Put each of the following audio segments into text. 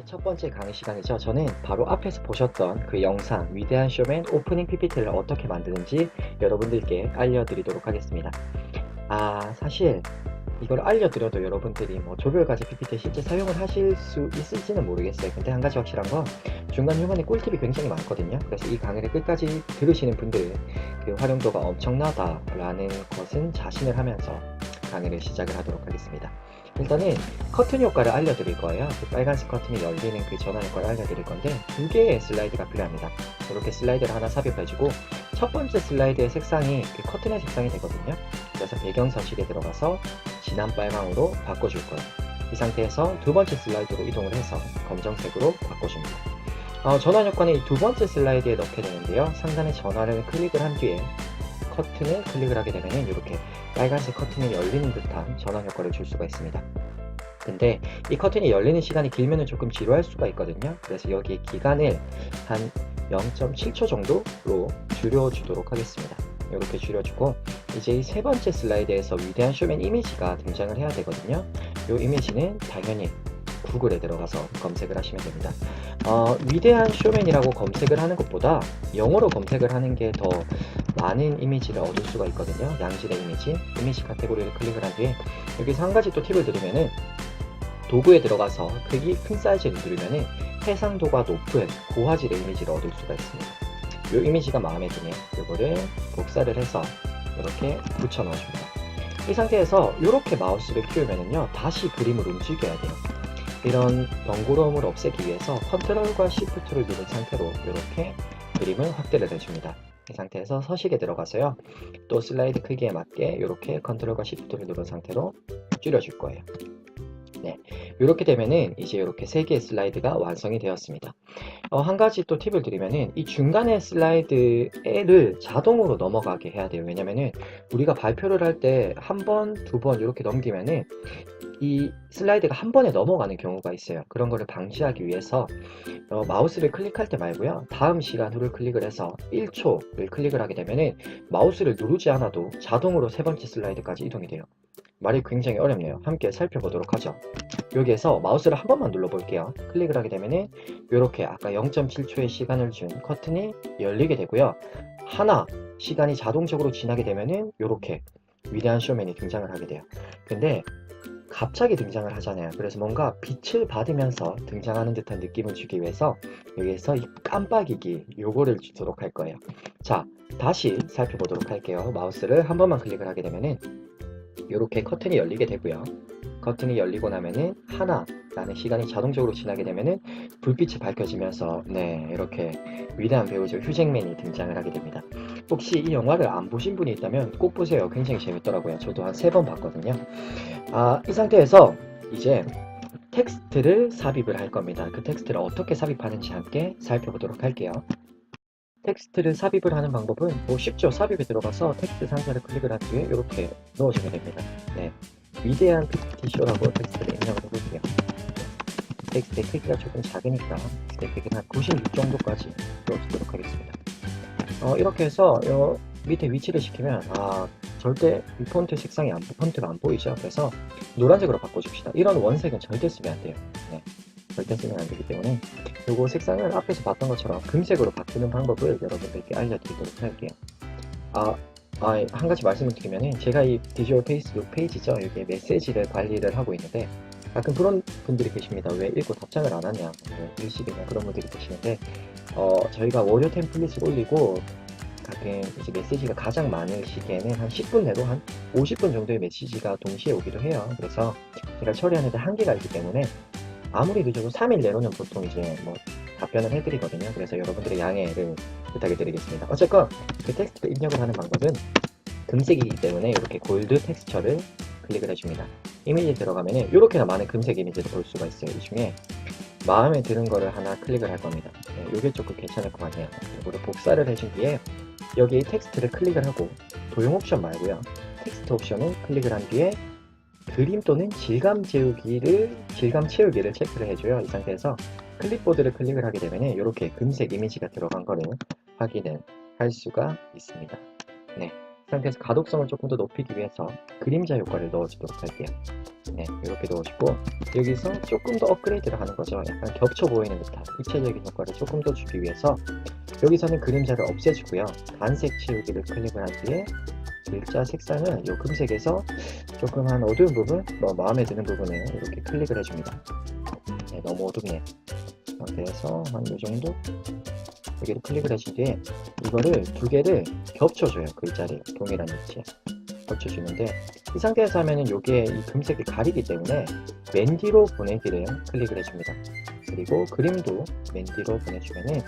첫 번째 강의 시간이죠. 저는 바로 앞에서 보셨던 그 영상 위대한 쇼맨 오프닝 PPT를 어떻게 만드는지 여러분들께 알려드리도록 하겠습니다. 사실 이걸 알려드려도 여러분들이 뭐 조별과제 PPT 실제 사용을 하실 수 있을지는 모르겠어요. 근데 한 가지 확실한 건 중간중간에 꿀팁이 굉장히 많거든요. 그래서 이 강의를 끝까지 들으시는 분들 그 활용도가 엄청나다라는 것은 자신을 하면서 강의를 시작을 하도록 하겠습니다. 일단은 커튼 효과를 알려드릴 거예요. 그 빨간색 커튼이 열리는 그 전원 효과를 알려드릴 건데 두 개의 슬라이드가 필요합니다. 이렇게 슬라이드를 하나 삽입해주고 첫 번째 슬라이드의 색상이 그 커튼의 색상이 되거든요. 그래서 배경 서식에 들어가서 진한 빨강으로 바꿔줄 거예요. 이 상태에서 두 번째 슬라이드로 이동을 해서 검정색으로 바꿔줍니다. 전원 효과는 이 두 번째 슬라이드에 넣게 되는데요. 상단의 전화를 클릭을 한 뒤에 커튼을 클릭을 하게 되면 이렇게 빨간색 커튼이 열리는 듯한 전원 효과를 줄 수가 있습니다. 근데 이 커튼이 열리는 시간이 길면 조금 지루할 수가 있거든요. 그래서 여기 기간을 한 0.7초 정도로 줄여주도록 하겠습니다. 이렇게 줄여주고 이제 이 세 번째 슬라이드에서 위대한 쇼맨 이미지가 등장을 해야 되거든요. 이 이미지는 당연히 구글에 들어가서 검색을 하시면 됩니다. 위대한 쇼맨이라고 검색을 하는 것보다 영어로 검색을 하는 게 더 많은 이미지를 얻을 수가 있거든요. 양질의 이미지 카테고리를 클릭을 한 뒤에 여기서 한 가지 또 팁을 드리면은 도구에 들어가서 크기 큰 사이즈를 누르면은 해상도가 높은 고화질의 이미지를 얻을 수가 있습니다. 이 이미지가 마음에 드네요. 이거를 복사를 해서 이렇게 붙여 넣어줍니다. 이 상태에서 이렇게 마우스를 키우면은요 다시 그림을 움직여야 돼요. 이런 번거로움을 없애기 위해서 컨트롤과 시프트를 누른 상태로 이렇게 그림을 확대를 해줍니다. 이 상태에서 서식에 들어가서요 또 슬라이드 크기에 맞게 이렇게 컨트롤과 시프트를 누른 상태로 줄여줄 거예요. 네, 이렇게 되면은 이제 이렇게 세 개의 슬라이드가 완성이 되었습니다. 한 가지 또 팁을 드리면은 이 중간에 슬라이드를 자동으로 넘어가게 해야 돼요. 왜냐면은 우리가 발표를 할 때 한 번, 두 번 이렇게 넘기면은 이 슬라이드가 한 번에 넘어가는 경우가 있어요. 그런 거를 방지하기 위해서 마우스를 클릭할 때 말고요. 다음 시간 후를 클릭을 해서 1초를 클릭을 하게 되면은 마우스를 누르지 않아도 자동으로 세 번째 슬라이드까지 이동이 돼요. 말이 굉장히 어렵네요. 함께 살펴보도록 하죠. 여기에서 마우스를 한 번만 눌러 볼게요. 클릭을 하게 되면은 이렇게 아까 0.7초의 시간을 준 커튼이 열리게 되고요. 하나 시간이 자동적으로 지나게 되면은 이렇게 위대한 쇼맨이 등장을 하게 돼요. 근데 갑자기 등장을 하잖아요. 그래서 뭔가 빛을 받으면서 등장하는 듯한 느낌을 주기 위해서 여기에서 이 깜빡이기 요거를 주도록 할 거예요. 자, 다시 살펴보도록 할게요. 마우스를 한 번만 클릭을 하게 되면은 이렇게 커튼이 열리게 되고요. 커튼이 열리고 나면은 하나라는 시간이 자동적으로 지나게 되면은 불빛이 밝혀지면서 이렇게 위대한 배우죠 휴잭맨이 등장을 하게 됩니다. 혹시 이 영화를 안 보신 분이 있다면 꼭 보세요. 굉장히 재밌더라고요. 저도 한 3번 봤거든요. 이 상태에서 이제 텍스트를 삽입을 할 겁니다. 그 텍스트를 어떻게 삽입하는지 함께 살펴보도록 할게요. 텍스트를 삽입을 하는 방법은 쉽죠. 삽입에 들어가서 텍스트 상자를 클릭을 한 뒤에 이렇게 넣어주면 됩니다. 위대한 PPT쇼라고 텍스트를 입력을 해볼게요. 텍스트의 크기가 조금 작으니까 텍스트의 크기는 한 96 정도까지 넣어주도록 하겠습니다. 이렇게 해서 밑에 위치를 시키면 절대 이 폰트 색상이 폰트가 안 보이죠. 그래서 노란색으로 바꿔줍시다. 이런 원색은 절대 쓰면 안 돼요. 절대 쓰면 안 되기 때문에 요거 색상을 앞에서 봤던 것처럼 금색으로 바꾸는 방법을 여러분들께 알려드리도록 할게요. 한 가지 말씀을 드리면은 제가 이 비주얼 페이스북 페이지죠. 여기에 메시지를 관리를 하고 있는데 가끔 그런 분들이 계십니다. 왜 읽고 답장을 안 하냐, 일식이냐 그런 분들이 계시는데 저희가 월요 템플릿을 올리고 가끔 이제 메시지가 가장 많을 시기에는 한 10분 내로 한 50분 정도의 메시지가 동시에 오기도 해요. 그래서 제가 처리하는데 한계가 있기 때문에 아무리 늦어도 3일 내로는 보통 이제 답변을 해드리거든요. 그래서 여러분들의 양해를 부탁을 드리겠습니다. 어쨌건 그 텍스트를 입력을 하는 방법은 금색이기 때문에 이렇게 골드 텍스처를 클릭을 해줍니다. 이미지에 들어가면 이렇게나 많은 금색 이미지를 볼 수가 있어요. 이 중에 마음에 드는 거를 하나 클릭을 할 겁니다. 이게 조금 괜찮을 것 같네요. 이거를 복사를 해준 뒤에 여기 텍스트를 클릭을 하고 도형 옵션 말고요. 텍스트 옵션을 클릭을 한 뒤에 그림 또는 질감 채우기를 체크를 해줘요. 이 상태에서 클립보드를 클릭을 하게 되면 이렇게 금색 이미지가 들어간 거를 확인을 할 수가 있습니다. 이 상태에서 가독성을 조금 더 높이기 위해서 그림자 효과를 넣어주도록 할게요. 네, 이렇게 넣어주고 여기서 조금 더 업그레이드를 하는 거죠. 약간 겹쳐 보이는 듯한 입체적인 효과를 조금 더 주기 위해서 여기서는 그림자를 없애주고요. 단색 치우기를 클릭을 한 뒤에 글자 색상은 이 금색에서 조금 한 어두운 부분, 마음에 드는 부분에 이렇게 클릭을 해줍니다. 네, 너무 어둡네요. 그래서 한 이 정도 여기를 클릭을 하신 뒤에 이거를 두 개를 겹쳐줘요. 글자를 동일한 위치에 겹쳐주는데 이 상태에서 하면은 요게 이 금색을 가리기 때문에 맨 뒤로 보내기를 클릭을 해줍니다. 그리고 그림도 맨 뒤로 보내주면은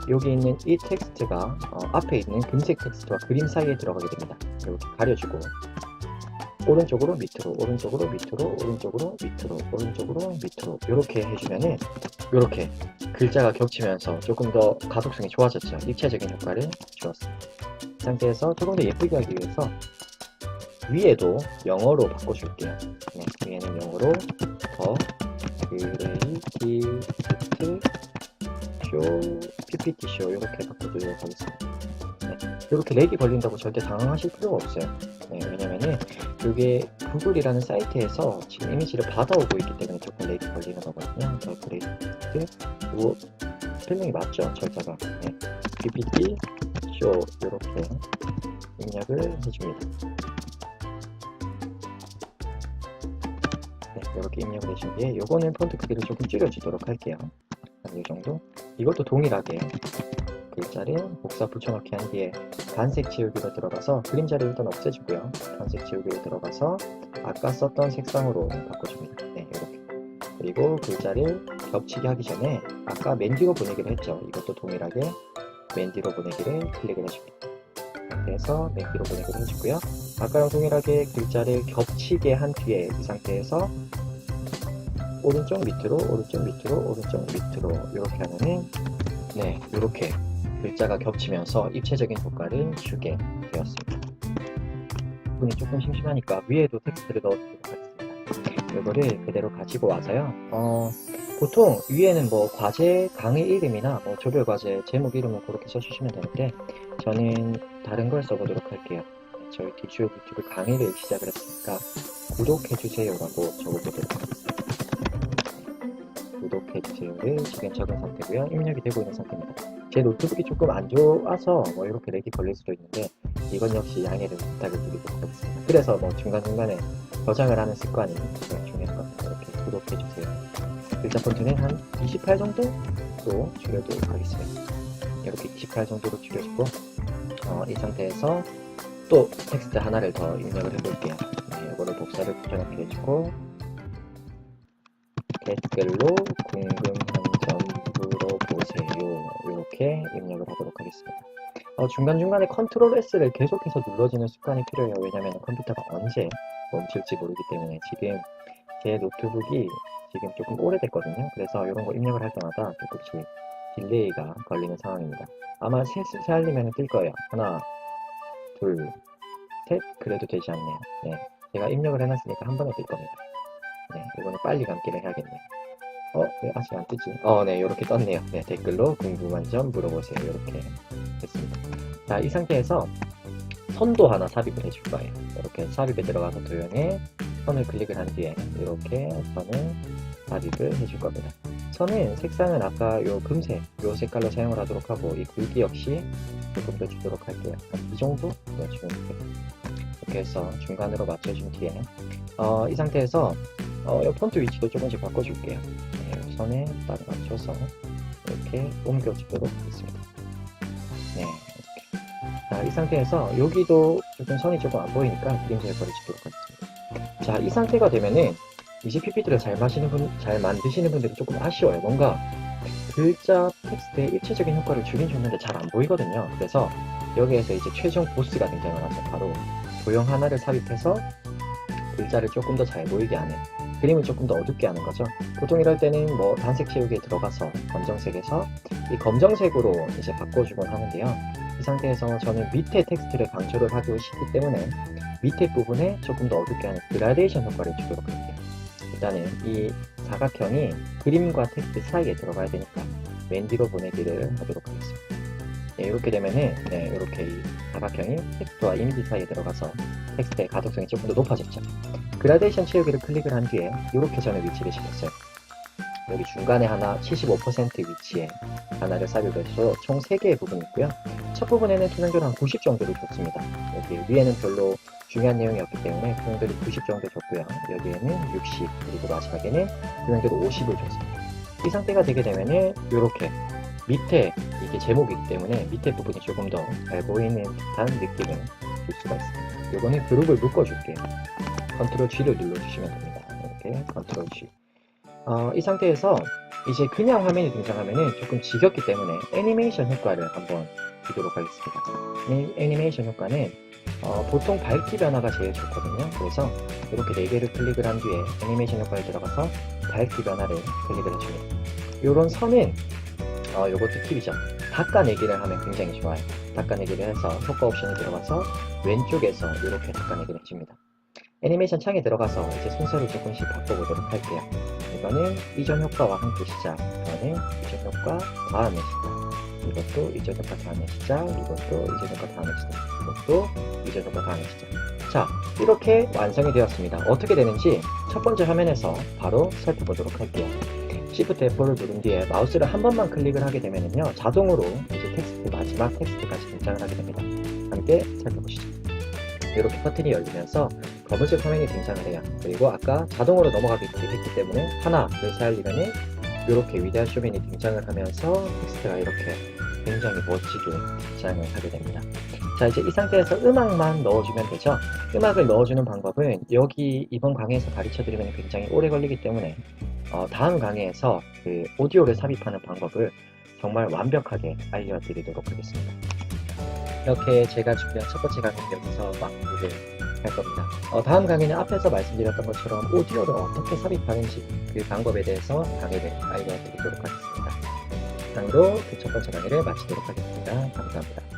여기 있는 이 텍스트가 앞에 있는 금색 텍스트와 그림 사이에 들어가게 됩니다. 이렇게 가려주고 오른쪽으로 밑으로 오른쪽으로 밑으로 오른쪽으로 밑으로 오른쪽으로 밑으로 이렇게 해주면은 이렇게 글자가 겹치면서 조금 더 가독성이 좋아졌죠. 입체적인 효과를 주었습니다. 이 상태에서 조금 더 예쁘게 하기 위해서 위에도 영어로 바꿔줄게요. 네, 위에는 영어로 더 크리에이티비티 쇼 PPT 쇼 이렇게 바꿔주도록 하겠습니다. 네, 이렇게 렉이 걸린다고 절대 당황하실 필요가 없어요. 네, 왜냐면은 이게 구글이라는 사이트에서 지금 이미지를 받아오고 있기 때문에 조금 렉이 걸리는 거거든요. 더 크리에이티비티 뭐 스펠링이 맞죠? 절자가 네, PPT 쇼 이렇게 입력을 해줍니다. 네, 이렇게 입력을 해준 뒤에 요거는 폰트 크기를 조금 줄여주도록 할게요. 한 이 정도. 이것도 동일하게 글자를 복사 붙여넣기 한 뒤에 단색 지우기로 들어가서 그림자를 일단 없애주고요. 단색 지우기로 들어가서 아까 썼던 색상으로 바꿔줍니다. 네, 이렇게. 그리고 글자를 겹치게 하기 전에 아까 맨 뒤로 보내기를 했죠. 이것도 동일하게 맨 뒤로 보내기를 클릭을 해줍니다. 그래서 맨 뒤로 보내기를 해주고요. 아까랑 동일하게 글자를 겹치게 한 뒤에 이 상태에서 오른쪽 밑으로 오른쪽 밑으로 오른쪽 밑으로 이렇게 하면은 네, 이렇게 글자가 겹치면서 입체적인 효과를 주게 되었습니다. 부분이 조금 심심하니까 위에도 텍스트를 넣어주도록 하겠습니다. 이거를 그대로 가지고 와서요. 보통 위에는 뭐 과제 강의 이름이나 뭐 조별 과제 제목 이름을 그렇게 써주시면 되는데 저는 다른 걸 써보도록 할게요. 저희 디지털 유튜브 강의를 시작을 했으니까 구독해주세요라고 적어보도록 하겠습니다. 구독해주세요를 지금 적은 상태고요. 입력이 되고 있는 상태입니다. 제 노트북이 조금 안 좋아서 뭐 이렇게 렉이 걸릴 수도 있는데 이건 역시 양해를 부탁을 드리도록 하겠습니다. 그래서 뭐 중간중간에 저장을 하는 습관이 중요한 것 같아요. 이렇게 구독해주세요. 글자 폰트는 한 28 정도로 줄여도록 하겠습니다. 이렇게 28 정도로 줄여주고 이 상태에서 또 텍스트 하나를 더 입력을 해볼게요. 네, 이거를 복사를 붙여넣기 해주고 댓글로 궁금한 점 물어보세요. 이렇게 입력을 하도록 하겠습니다. 중간중간에 컨트롤 S를 계속해서 눌러주는 습관이 필요해요. 왜냐면 컴퓨터가 언제 멈출지 모르기 때문에 지금 제 노트북이 지금 조금 오래됐거든요. 그래서 이런 거 입력을 할 때마다 조금씩 딜레이가 걸리는 상황입니다. 아마 셋을 살리면 뜰 거예요. 하나, 둘, 셋. 그래도 되지 않네요. 네, 제가 입력을 해놨으니까 한 번에 뜰 겁니다. 네, 이거는 빨리 감기를 해야겠네요. 왜 아직 안 뜨지? 네, 이렇게 떴네요. 네, 댓글로 궁금한 점 물어보세요. 이렇게 됐습니다. 자, 이 상태에서 선도 하나 삽입을 해줄 거예요. 이렇게 삽입에 들어가서 도형에 선을 클릭을 한 뒤에 이렇게 선을 삽입을 해줄 겁니다. 선은 색상은 아까 요 금색, 요 색깔로 사용을 하도록 하고 이 굵기 역시 조금 더 주도록 할게요. 이 정도 주면 됩니다. 이렇게 해서 중간으로 맞춰준 뒤에 이 상태에서 이 폰트 위치도 조금씩 바꿔줄게요. 네, 선에 딱 맞춰서 이렇게 옮겨주도록 하겠습니다. 네, 이렇게. 자, 이 상태에서 여기도 조금 선이 조금 안 보이니까 그림자를 버려주도록 하겠습니다. 자, 이 상태가 되면은 이제 PPT를 잘 만드시는 분들이 조금 아쉬워요. 뭔가 글자 텍스트의 입체적인 효과를 주긴 줬는데 잘 안 보이거든요. 그래서 여기에서 이제 최종 보스가 등장을 하죠. 바로 도형 하나를 삽입해서 글자를 조금 더 잘 보이게 하는, 그림을 조금 더 어둡게 하는 거죠. 보통 이럴 때는 뭐 단색 채우기에 들어가서 검정색에서 이 검정색으로 이제 바꿔주곤 하는데요. 이 상태에서 저는 밑에 텍스트를 강조를 하고 싶기 때문에 밑에 부분에 조금 더 어둡게 하는 그라데이션 효과를 주도록 할게요. 일단은 이 사각형이 그림과 텍스트 사이에 들어가야 되니까 맨 뒤로 보내기를 하도록 하겠습니다. 네, 이렇게 되면은 이렇게 이 사각형이 텍스트와 이미지 사이에 들어가서 텍스트의 가독성이 조금 더 높아졌죠. 그라데이션 채우기를 클릭을 한 뒤에 이렇게 저는 위치를 시켰어요. 여기 중간에 하나 75% 위치에 하나를 삽입을 해서 총 3개의 부분이 있고요. 첫 부분에는 투명도를 한 90 정도를 줬습니다. 여기 위에는 별로 중요한 내용이 없기 때문에 투명도를 90 정도 줬고요. 여기에는 60, 그리고 마지막에는 투명도를 50을 줬습니다. 이 상태가 되게 되면은 이렇게 밑에 이게 제목이기 때문에 밑에 부분이 조금 더 잘 보이는 듯한 느낌을 줄 수가 있습니다. 요거는 그룹을 묶어줄게요. 컨트롤 G를 눌러주시면 됩니다. 이렇게 컨트롤 G. 이 상태에서 이제 그냥 화면이 등장하면은 조금 지겹기 때문에 애니메이션 효과를 한번 주도록 하겠습니다. 애니메이션 효과는 보통 밝기 변화가 제일 좋거든요. 그래서 이렇게 4개를 클릭을 한 뒤에 애니메이션 효과에 들어가서 밝기 변화를 클릭을 해줍니다. 요런 선은 요것도 팁이죠. 닦아내기를 하면 굉장히 좋아요. 닦아내기를 해서 효과 옵션에 들어가서 왼쪽에서 이렇게 닦아내기를 해줍니다. 애니메이션 창에 들어가서 이제 순서를 조금씩 바꿔보도록 할게요. 이거는 이전 효과와 함께 시작. 이거는 이전 효과 다음에 시작. 이것도 이전 효과 다음에 시작. 이것도 이전 효과 다음에 시작. 이것도 이전 효과 다음에 시작. 자, 이렇게 완성이 되었습니다. 어떻게 되는지 첫 번째 화면에서 바로 살펴보도록 할게요. Shift F4를 누른 뒤에 마우스를 한 번만 클릭을 하게 되면요, 자동으로 이제 텍스트, 마지막 텍스트까지 등장을 하게 됩니다. 함께 살펴보시죠. 이렇게 커튼이 열리면서 검은색 화면이 등장을 해요. 그리고 아까 자동으로 넘어가기 했기 때문에 하나를 살리면은 이렇게 위대한 쇼맨이 등장을 하면서 텍스트가 이렇게 굉장히 멋지게 등장을 하게 됩니다. 자, 이제 이 상태에서 음악만 넣어주면 되죠. 음악을 넣어주는 방법은 여기 이번 강의에서 가르쳐드리면 굉장히 오래 걸리기 때문에 다음 강의에서 그 오디오를 삽입하는 방법을 정말 완벽하게 알려드리도록 하겠습니다. 이렇게 제가 준비한 첫 번째 강의는 여기서 마무리를 할 겁니다. 다음 강의는 앞에서 말씀드렸던 것처럼 오디오를 어떻게 삽입하는지 그 방법에 대해서 강의를 알려드리도록 하겠습니다. 이상으로 그 첫 번째 강의를 마치도록 하겠습니다. 감사합니다.